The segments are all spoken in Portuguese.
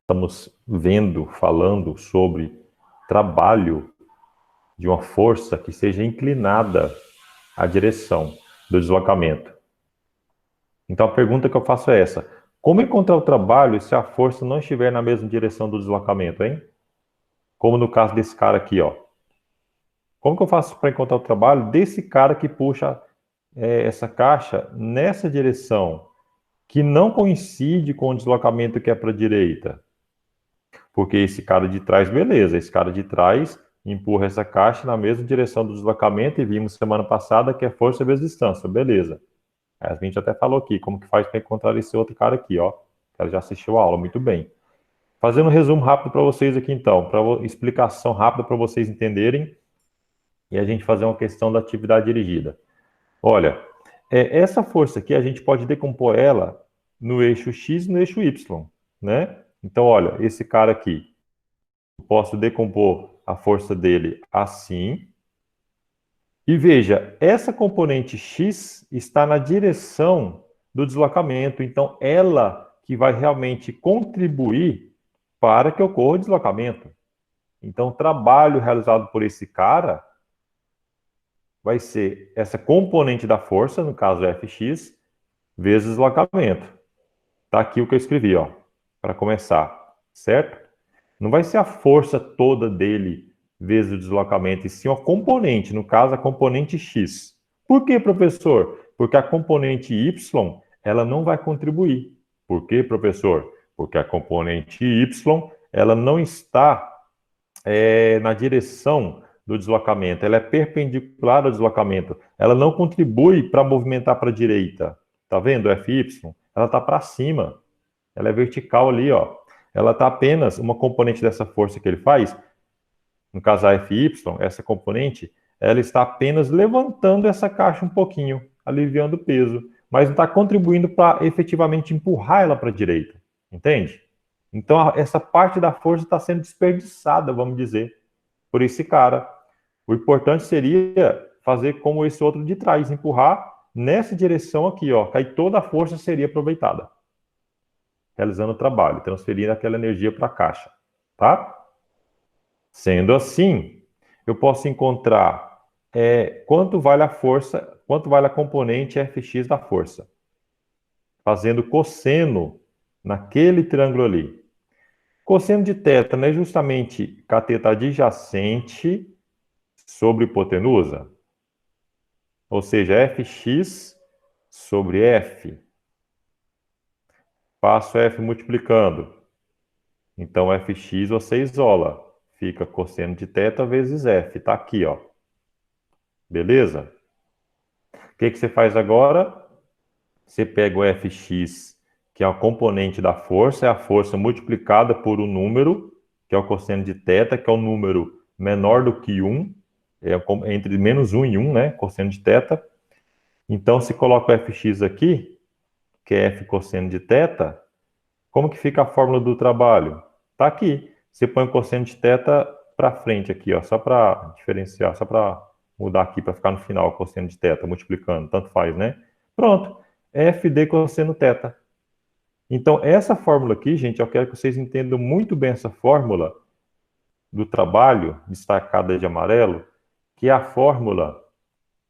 estamos falando sobre trabalho de uma força que seja inclinada à direção do deslocamento. Então a pergunta que eu faço é essa: como encontrar o trabalho se a força não estiver na mesma direção do deslocamento, hein? Como no caso desse cara aqui, ó. Como que eu faço para encontrar o trabalho desse cara que puxa essa caixa nessa direção, que não coincide com o deslocamento que é para a direita? Porque esse cara de trás, beleza, esse cara de trás empurra essa caixa na mesma direção do deslocamento e vimos semana passada que é força vezes distância, beleza. A gente até falou aqui como que faz para encontrar esse outro cara aqui, ó. O cara já assistiu a aula, muito bem. Fazendo um resumo rápido para vocês aqui então, para explicação rápida para vocês entenderem e a gente fazer uma questão da atividade dirigida. Olha, essa força aqui a gente pode decompor ela no eixo X e no eixo Y, né? Então, olha, esse cara aqui, eu posso decompor a força dele assim. E veja, essa componente X está na direção do deslocamento, então ela que vai realmente contribuir para que ocorra o deslocamento. Então, o trabalho realizado por esse cara vai ser essa componente da força, no caso Fx, vezes deslocamento. Tá aqui o que eu escrevi, ó, para começar, certo? Não vai ser a força toda dele vezes o deslocamento, e sim a componente, no caso a componente X. Por que, professor? Porque a componente Y, ela não vai contribuir. Por que, professor? Porque a componente Y, ela não está na direção do deslocamento, ela é perpendicular ao deslocamento, ela não contribui para movimentar para a direita. Tá vendo? Fy, ela está para cima, ela é vertical ali, ó. Ela está apenas uma componente dessa força que ele faz, no caso a Fy, essa componente, ela está apenas levantando essa caixa um pouquinho, aliviando o peso, mas não está contribuindo para efetivamente empurrar ela para a direita, entende? Então essa parte da força está sendo desperdiçada, vamos dizer, por esse cara. O importante seria fazer como esse outro de trás, empurrar nessa direção aqui, ó, que aí toda a força seria aproveitada, realizando o trabalho, transferindo aquela energia para a caixa, tá? Sendo assim, eu posso encontrar quanto vale a força, quanto vale a componente Fx da força, fazendo cosseno naquele triângulo ali. Cosseno de θ não é justamente cateto adjacente sobre hipotenusa? Ou seja, Fx sobre F. Passo F multiplicando. Então, Fx você isola. Fica cosseno de θ vezes F. Está aqui, ó. Beleza? O que você faz agora? Você pega o Fx, que é a componente da força, é a força multiplicada por um número, que é o cosseno de θ, que é um número menor do que 1, entre menos 1 e 1, né? Cosseno de θ. Então, se coloca o Fx aqui, que é F cosseno de θ, como que fica a fórmula do trabalho? Está aqui. Você põe o cosseno de θ para frente aqui, ó, só para diferenciar, só para mudar aqui, para ficar no final, o cosseno de θ, multiplicando, tanto faz, né? Pronto. F de cosseno θ. Então, essa fórmula aqui, gente, eu quero que vocês entendam muito bem essa fórmula do trabalho, destacada de amarelo, que é a fórmula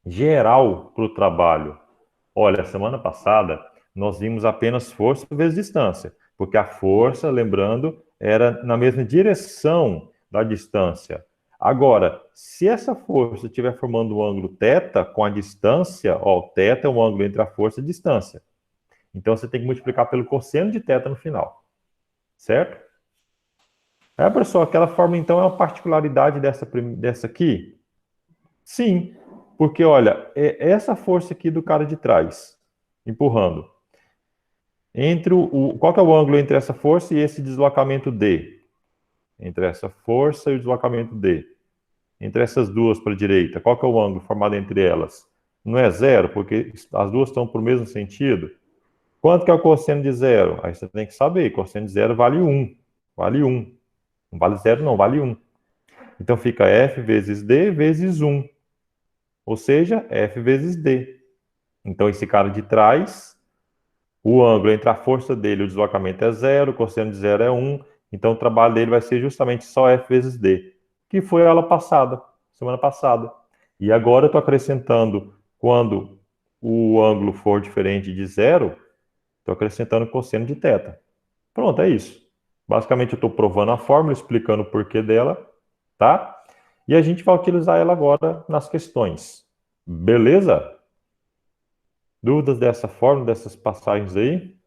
geral para o trabalho. Olha, semana passada nós vimos apenas força vezes distância, porque a força, lembrando, era na mesma direção da distância. Agora, se essa força estiver formando um ângulo θ com a distância, ó, o θ é um ângulo entre a força e a distância. Então você tem que multiplicar pelo cosseno de θ no final, certo? Pessoal, aquela forma então é uma particularidade dessa aqui? Sim, porque olha, essa força aqui do cara de trás, empurrando. Qual que é o ângulo entre essa força e esse deslocamento D? Entre essa força e o deslocamento D. Entre essas duas para a direita, qual que é o ângulo formado entre elas? Não é zero, porque as duas estão para o mesmo sentido. Quanto que é o cosseno de zero? Aí você tem que saber, cosseno de zero vale 1. Vale 1. Não vale zero não, vale 1. Então fica F vezes D vezes 1. Ou seja, F vezes D. Então esse cara de trás, o ângulo entre a força dele e o deslocamento é zero, o cosseno de zero é 1, Então, o trabalho dele vai ser justamente só F vezes D, que foi a aula passada, semana passada. E agora eu estou acrescentando, quando o ângulo for diferente de zero, estou acrescentando cosseno de θ. Pronto, é isso. Basicamente, eu estou provando a fórmula, explicando o porquê dela, tá? E a gente vai utilizar ela agora nas questões. Beleza? Dúvidas dessa fórmula, dessas passagens aí?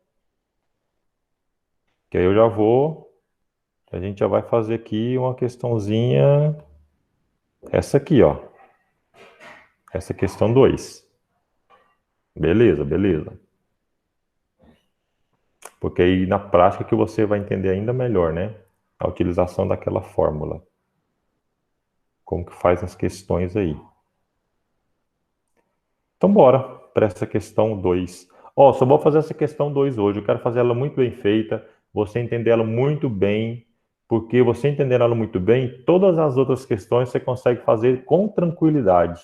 Que aí eu já vou... A gente já vai fazer aqui uma questãozinha... Essa aqui, ó. Essa é questão 2. Beleza, beleza. Porque aí na prática que você vai entender ainda melhor, né? A utilização daquela fórmula. Como que faz as questões aí. Então bora para essa questão 2. Ó, só vou fazer essa questão 2 hoje. Eu quero fazer ela muito bem feita. Você entender ela muito bem. Porque você entendendo ela muito bem, todas as outras questões você consegue fazer com tranquilidade.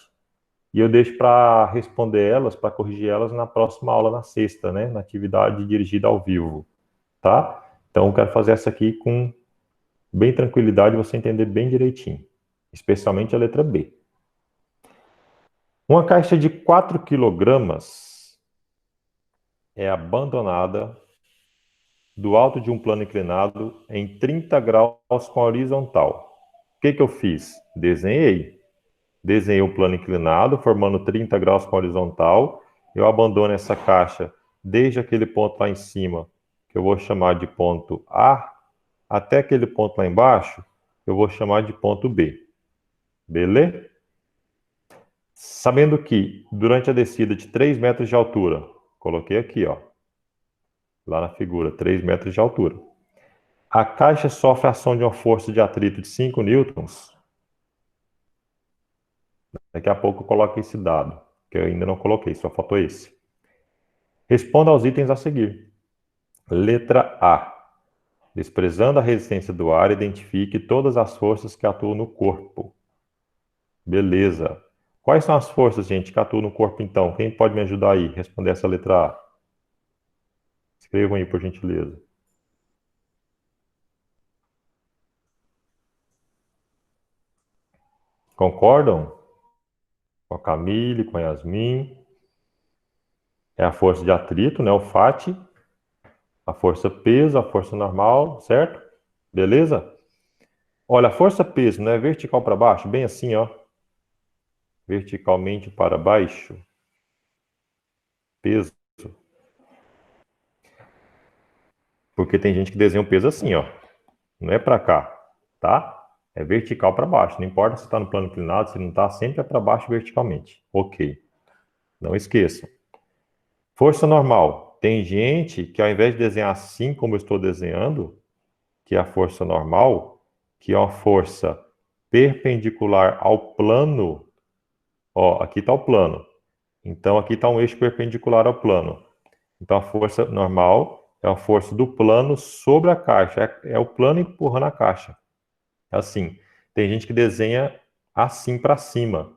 E eu deixo para responder elas, para corrigir elas na próxima aula, na sexta, né? Na atividade dirigida ao vivo, tá? Então, eu quero fazer essa aqui com bem tranquilidade, você entender bem direitinho. Especialmente a letra B. Uma caixa de 4 quilogramas é abandonada do alto de um plano inclinado em 30 graus com a horizontal. O que eu fiz? Desenhei o plano inclinado, formando 30 graus com a horizontal. Eu abandono essa caixa desde aquele ponto lá em cima, que eu vou chamar de ponto A, até aquele ponto lá embaixo, eu vou chamar de ponto B. Beleza? Sabendo que durante a descida de 3 metros de altura, coloquei aqui, ó, lá na figura, 3 metros de altura, a caixa sofre a ação de uma força de atrito de 5 newtons. Daqui a pouco eu coloco esse dado, que eu ainda não coloquei, só faltou esse. Responda aos itens a seguir. Letra A. Desprezando a resistência do ar, identifique todas as forças que atuam no corpo. Beleza. Quais são as forças, gente, que atuam no corpo, então? Quem pode me ajudar aí? Responder essa letra A. Escrevam aí, por gentileza. Concordam? Com a Camille, com a Yasmin. É a força de atrito, né? O FAT. A força peso, a força normal, certo? Beleza? Olha, a força peso não é vertical para baixo? Bem assim, ó. Verticalmente para baixo. Peso. Porque tem gente que desenha o peso assim, ó. Não é para cá, tá? É vertical para baixo. Não importa se está no plano inclinado, se não está, sempre é para baixo verticalmente. Ok. Não esqueçam. Força normal. Tem gente que ao invés de desenhar assim como eu estou desenhando, que é a força normal, que é uma força perpendicular ao plano. Ó, aqui está o plano. Então aqui está um eixo perpendicular ao plano. Então a força normal é a força do plano sobre a caixa. É o plano empurrando a caixa. Assim, tem gente que desenha assim para cima.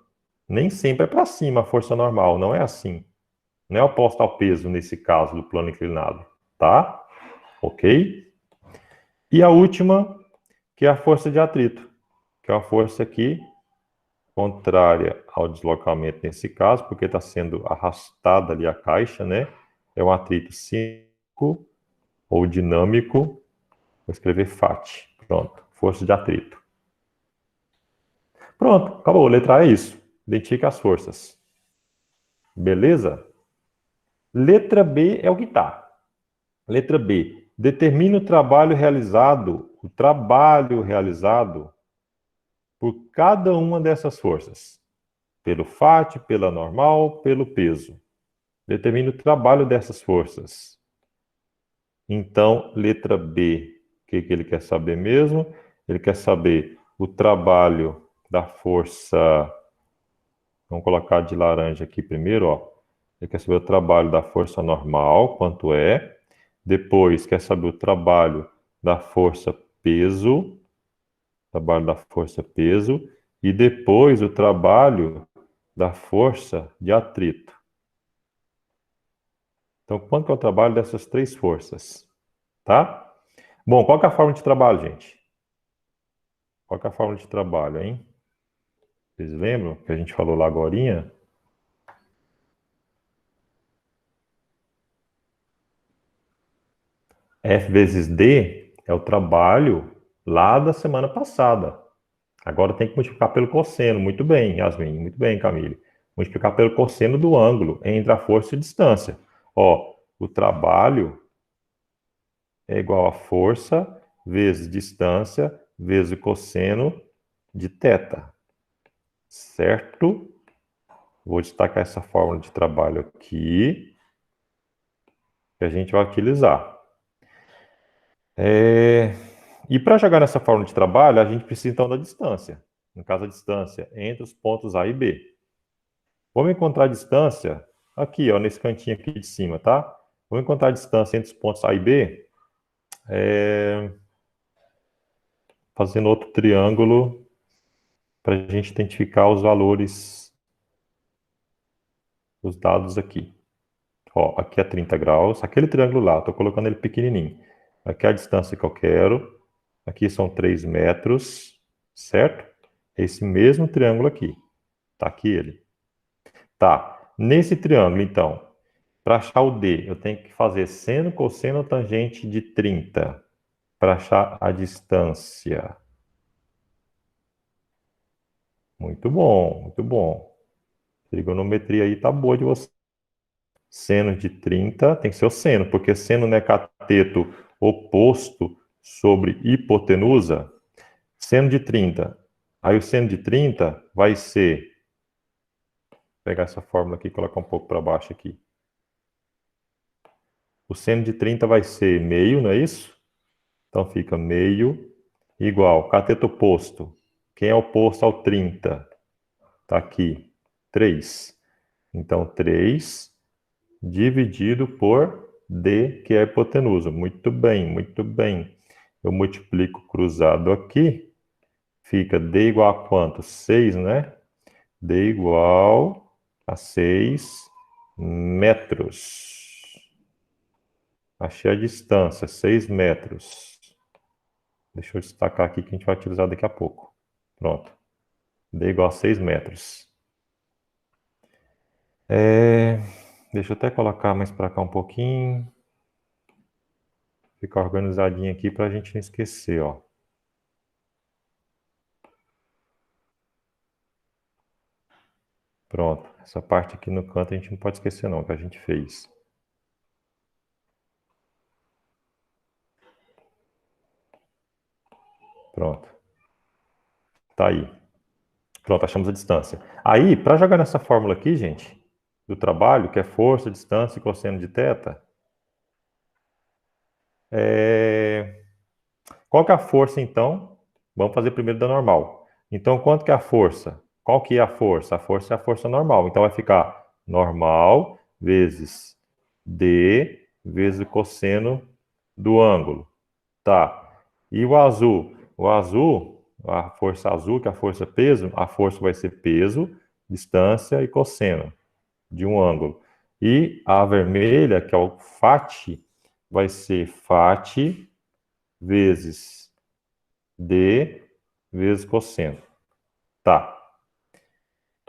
Nem sempre é para cima a força normal, não é assim. Não é oposta ao peso nesse caso do plano inclinado, tá? Ok? E a última, que é a força de atrito, que é uma força aqui contrária ao deslocamento nesse caso, porque está sendo arrastada ali a caixa, né? É um atrito cíclico ou dinâmico. Vou escrever FAT. Pronto, força de atrito. Pronto, acabou. Letra A é isso. Identifica as forças. Beleza? Letra B é o que está. Letra B. Determine o trabalho realizado por cada uma dessas forças. Pelo FAT, pela normal, pelo peso. Determine o trabalho dessas forças. Então, letra B, o que ele quer saber mesmo? Ele quer saber o trabalho da força. Vamos colocar de laranja aqui primeiro, ó. Ele quer saber o trabalho da força normal, quanto é. Depois, quer saber o trabalho da força peso. Trabalho da força peso. E depois, o trabalho da força de atrito. Então, quanto é o trabalho dessas três forças? Tá? Bom, qual que é a forma de trabalho, gente? Qual que é a forma de trabalho, hein? Vocês lembram que a gente falou lá agorinha? F vezes D é o trabalho lá da semana passada. Agora tem que multiplicar pelo cosseno. Muito bem, Yasmin. Muito bem, Camille. Multiplicar pelo cosseno do ângulo entre a força e a distância. Ó, o trabalho é igual a força vezes distância vezes o cosseno de θ. Certo? Vou destacar essa fórmula de trabalho aqui, que a gente vai utilizar. E para chegar nessa fórmula de trabalho, a gente precisa então da distância. No caso, a distância entre os pontos A e B. Vamos encontrar a distância aqui, ó, nesse cantinho aqui de cima, tá? Vamos encontrar a distância entre os pontos A e B, fazendo outro triângulo para a gente identificar os valores, os dados aqui. Ó, aqui é 30 graus, aquele triângulo lá, estou colocando ele pequenininho. Aqui é a distância que eu quero, aqui são 3 metros, certo? Esse mesmo triângulo aqui, tá aqui ele. Tá, nesse triângulo, então, para achar o D, eu tenho que fazer seno, cosseno, tangente de 30 para achar a distância. Muito bom, muito bom. Trigonometria aí tá boa de você. Seno de 30 tem que ser o seno, porque seno não é cateto oposto sobre hipotenusa. Seno de 30. Aí o seno de 30 vai ser... Vou pegar essa fórmula aqui e colocar um pouco para baixo aqui. O seno de 30 vai ser meio, não é isso? Então fica meio igual cateto oposto. Quem é oposto ao 30? Está aqui, 3. Então, 3 dividido por D, que é a hipotenusa. Muito bem, muito bem. Eu multiplico cruzado aqui, fica D igual a quanto? 6, né? D igual a 6 metros. Achei a distância, 6 metros. Deixa eu destacar aqui que a gente vai utilizar daqui a pouco. Pronto. D igual a 6 metros. Deixa eu até colocar mais para cá um pouquinho. Ficar organizadinho aqui para a gente não esquecer, ó. Pronto. Essa parte aqui no canto a gente não pode esquecer não, que a gente fez. Pronto. Tá aí. Pronto, achamos a distância. Aí, para jogar nessa fórmula aqui, gente, do trabalho, que é força, distância e cosseno de θ, qual que é a força, então? Vamos fazer primeiro da normal. Então, quanto que é a força? Qual que é a força? A força é a força normal. Então, vai ficar normal vezes D vezes o cosseno do ângulo. Tá. E o azul? O azul, a força azul, que é a força peso, a força vai ser peso, distância e cosseno de um ângulo. E a vermelha, que é o φ, vai ser φ vezes D vezes cosseno. Tá.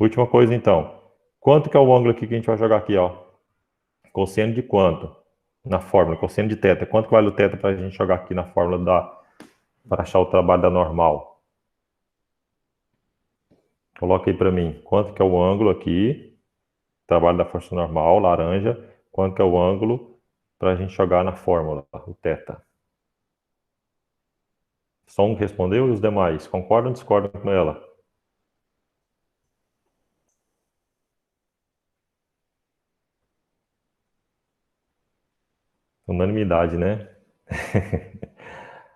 Última coisa, então. Quanto que é o ângulo aqui que a gente vai jogar aqui, ó? Cosseno de quanto? Na fórmula, cosseno de θ. Quanto que vale o θ para a gente jogar aqui na fórmula para achar o trabalho da normal? Coloca aí para mim. Quanto que é o ângulo aqui? Trabalho da força normal, laranja. Quanto que é o ângulo para a gente jogar na fórmula, o θ? Só um respondeu e os demais concordam ou discordam com ela? Unanimidade, né?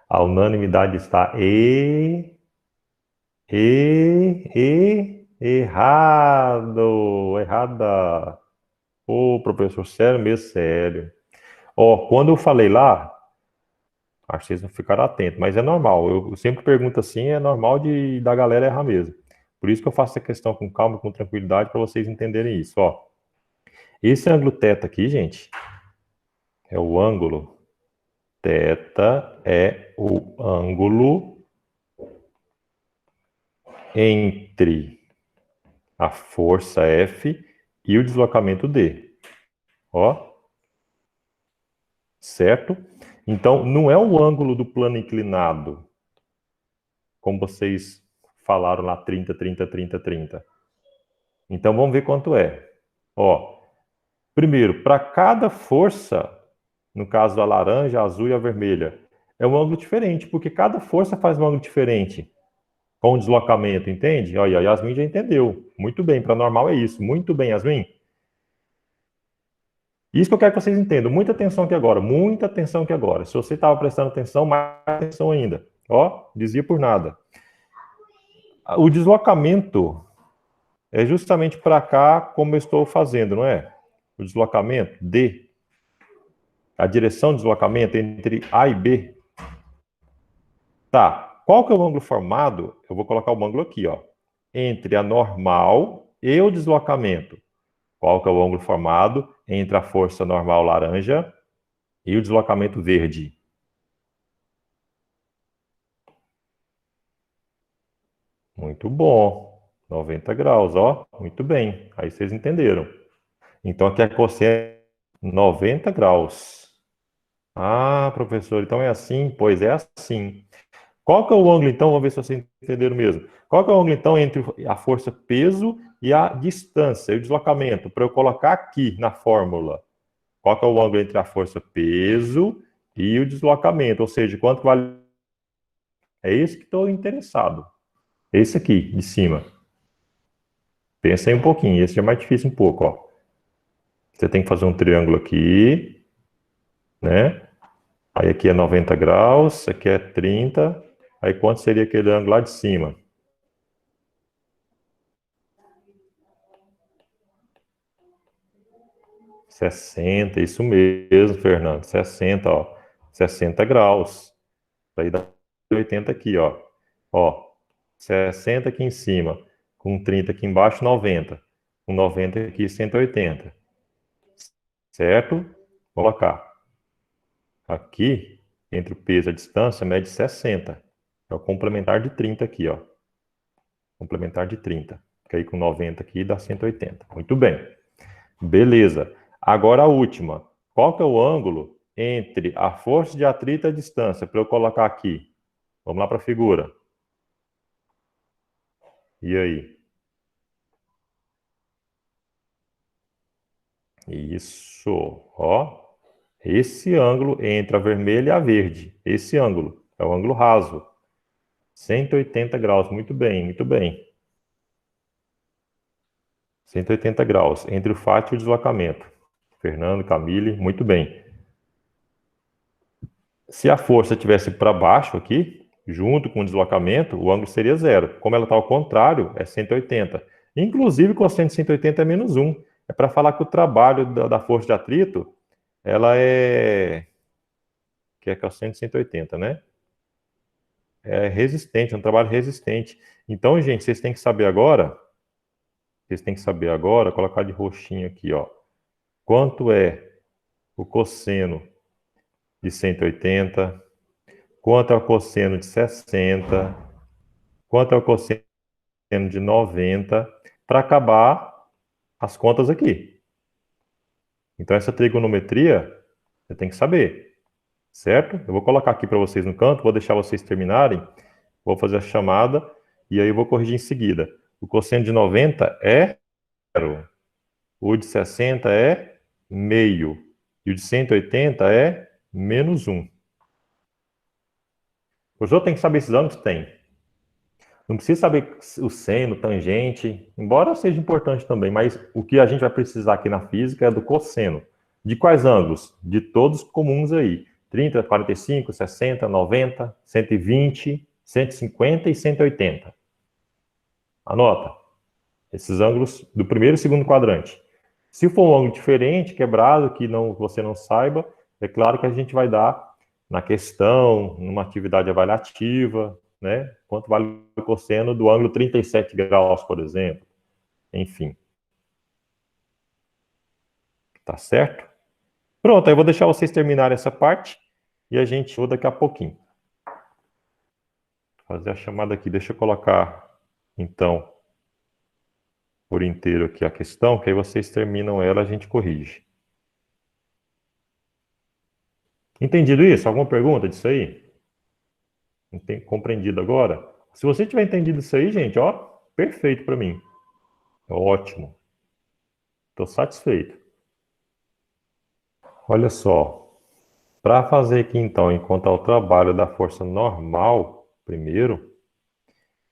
A unanimidade está errado, errada. Ô, professor, sério mesmo, sério. Ó, quando eu falei lá, acho que vocês não ficaram atentos, mas é normal. Eu sempre pergunto assim, é normal da galera errar mesmo. Por isso que eu faço essa questão com calma, com tranquilidade, para vocês entenderem isso, ó. Esse ângulo θ aqui, gente, é o ângulo Θ é o ângulo entre a força F e o deslocamento D. Ó. Certo? Então, não é o ângulo do plano inclinado, como vocês falaram lá, 30, 30, 30, 30. Então, vamos ver quanto é. Ó, primeiro, para cada força, no caso da laranja, a azul e a vermelha, é um ângulo diferente, porque cada força faz um ângulo diferente com o deslocamento, entende? Olha, a Yasmin já entendeu. Muito bem, para normal é isso. Muito bem, Yasmin. Isso que eu quero que vocês entendam. Muita atenção aqui agora. Muita atenção aqui agora. Se você estava prestando atenção, mais atenção ainda. Ó, dizia por nada. O deslocamento é justamente para cá, como eu estou fazendo, não é? O deslocamento D, a direção de deslocamento entre A e B. Tá, qual que é o ângulo formado? Eu vou colocar o ângulo aqui, ó. Entre a normal e o deslocamento. Qual que é o ângulo formado entre a força normal laranja e o deslocamento verde? Muito bom. 90 graus, ó. Muito bem. Aí vocês entenderam. Então aqui a cosseno 90 graus. Ah, professor, então é assim? Pois é assim. Qual que é o ângulo, então? Vamos ver se vocês entenderam mesmo. Qual que é o ângulo, então, entre a força peso e a distância, e o deslocamento? Para eu colocar aqui na fórmula. Qual que é o ângulo entre a força peso e o deslocamento? Ou seja, quanto vale... É esse que estou interessado. Esse aqui, de cima. Pensa aí um pouquinho. Esse já é mais difícil um pouco, ó. Você tem que fazer um triângulo aqui, né? Aí aqui é 90 graus, aqui é 30. Aí quanto seria aquele ângulo lá de cima? 60, isso mesmo, Fernando. 60, ó. 60 graus. Aí dá 80 aqui, ó. Ó, 60 aqui em cima, com 30 aqui embaixo, 90. Com 90 aqui, 180. Certo? Vou colocar. Aqui, entre o peso e a distância, mede 60. É o complementar de 30 aqui, ó. Complementar de 30. Que aí com 90 aqui dá 180. Muito bem. Beleza. Agora a última. Qual que é o ângulo entre a força de atrito e a distância? Para eu colocar aqui. Vamos lá para a figura. E aí? Isso. Ó. Esse ângulo entre a vermelha e a verde. Esse ângulo. É o ângulo raso. 180 graus. Muito bem, muito bem. 180 graus. Entre o fátio e o deslocamento. Fernando, Camille, muito bem. Se a força estivesse para baixo aqui, junto com o deslocamento, o ângulo seria zero. Como ela está ao contrário, é 180. Inclusive, o cosseno de 180 é menos 1. É para falar que o trabalho da força de atrito, ela é... que é cosseno de 180, né? É resistente, é um trabalho resistente. Então, gente, vocês têm que saber agora, colocar de roxinho aqui, ó. Quanto é o cosseno de 180? Quanto é o cosseno de 60? Quanto é o cosseno de 90? Para acabar as contas aqui. Então, essa trigonometria, você tem que saber, certo? Eu vou colocar aqui para vocês no canto, vou deixar vocês terminarem, vou fazer a chamada, e aí eu vou corrigir em seguida. O cosseno de 90 é 0. O de 60 é meio. E o de 180 é menos 1. O professor tem que saber esses ângulos? Tem. Não precisa saber o seno, tangente, embora seja importante também, mas o que a gente vai precisar aqui na física é do cosseno. De quais ângulos? De todos comuns aí. 30, 45, 60, 90, 120, 150 e 180. Anota. Esses ângulos do primeiro e segundo quadrante. Se for um ângulo diferente, quebrado, que você não saiba, é claro que a gente vai dar na questão, numa atividade avaliativa, né? Quanto vale o cosseno do ângulo 37 graus, por exemplo. Enfim. Tá certo? Pronto, aí eu vou deixar vocês terminarem essa parte. e a gente vou daqui a pouquinho. Vou fazer a chamada aqui. Deixa eu colocar, então, por inteiro aqui a questão, que aí vocês terminam ela, a gente corrige. Entendido isso? Alguma pergunta disso aí? Compreendido agora? Se você tiver entendido isso aí, gente, ó, perfeito para mim. Ótimo. Estou satisfeito. Olha só, para fazer aqui então, encontrar o trabalho da força normal, primeiro,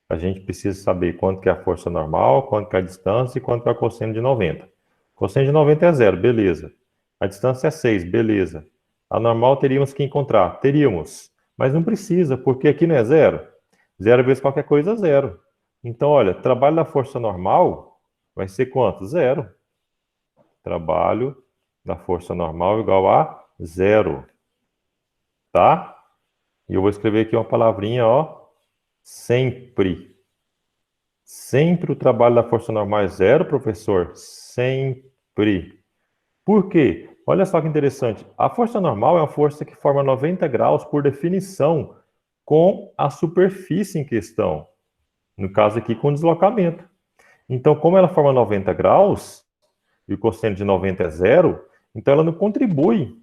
a gente precisa saber quanto que é a força normal, quanto que é a distância e quanto que é o cosseno de 90. Cosseno de 90 é 0, beleza. A distância é 6, beleza. A normal teríamos que encontrar? Teríamos, mas não precisa, porque aqui não é 0. 0 vezes qualquer coisa é 0. Então, olha, trabalho da força normal vai ser quanto? 0. Trabalho da força normal igual a 0. Tá? E eu vou escrever aqui uma palavrinha, ó, sempre. Sempre o trabalho da força normal é 0, professor? Sempre. Por quê? Olha só que interessante. A força normal é uma força que forma 90 graus, por definição, com a superfície em questão. No caso aqui, com deslocamento. Então, como ela forma 90 graus, e o cosseno de 90 é 0, então ela não contribui.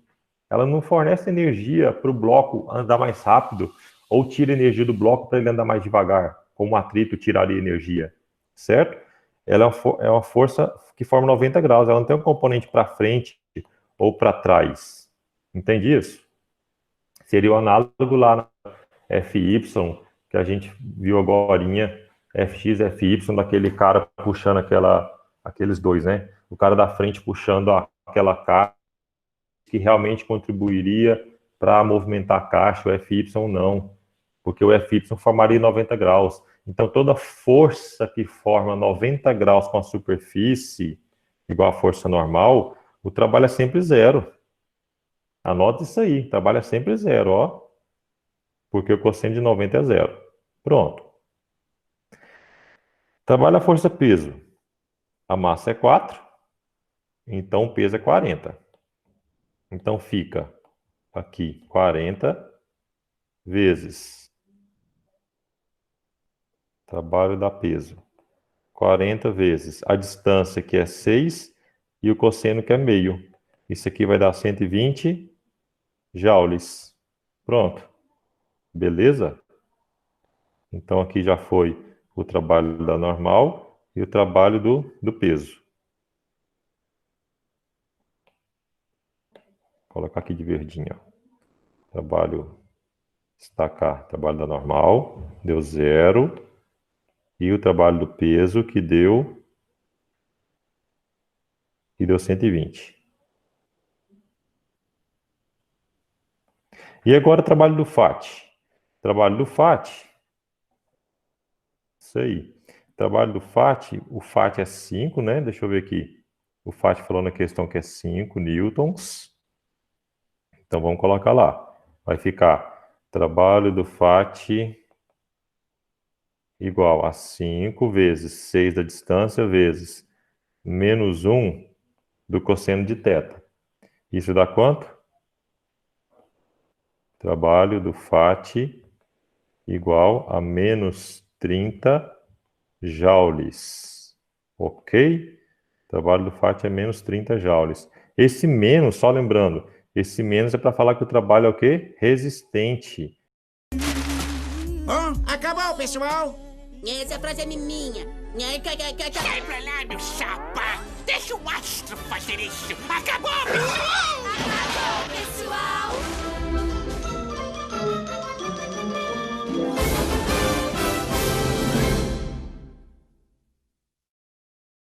Ela não fornece energia para o bloco andar mais rápido, ou tira energia do bloco para ele andar mais devagar, como o atrito tiraria energia, certo? Ela é uma força que forma 90 graus, ela não tem um componente para frente ou para trás. Entende isso? Seria o análogo lá na FY, que a gente viu agorinha, FX, FY, daquele cara puxando aqueles dois, né? O cara da frente puxando aquela caixa, que realmente contribuiria para movimentar a caixa, o FY não, porque o FY formaria 90 graus. Então, toda força que forma 90 graus com a superfície, igual a força normal, o trabalho é sempre 0. Anota isso aí, o trabalho é sempre 0, ó, porque o cosseno de 90 é 0. Pronto. Trabalho a força-peso. A massa é 4, então o peso é 40. Então fica aqui 40 vezes trabalho dá peso. 40 vezes a distância, que é 6, e o cosseno, que é meio. Isso aqui vai dar 120 joules. Pronto. Beleza? Então aqui já foi o trabalho da normal e o trabalho do peso. Vou colocar aqui de verdinho, ó. Trabalho, destacar, trabalho da normal, deu 0. E o trabalho do peso, que deu 120. E agora o trabalho do FAT. Trabalho do FAT, isso aí. Trabalho do FAT, o FAT é 5, né? Deixa eu ver aqui. O FAT falou na questão que é 5 newtons. Então vamos colocar lá. Vai ficar trabalho do FAT igual a 5 vezes 6 da distância vezes menos 1 do cosseno de θ. Isso dá quanto? Trabalho do FAT igual a menos 30 joules. Ok? Trabalho do FAT é menos 30 joules. Esse menos, só lembrando, esse menos é para falar que o trabalho é o quê? Resistente. Acabou, pessoal! Essa frase é minha. Sai pra lá, meu chapa! Deixa o astro fazer isso! Acabou! Acabou, pessoal!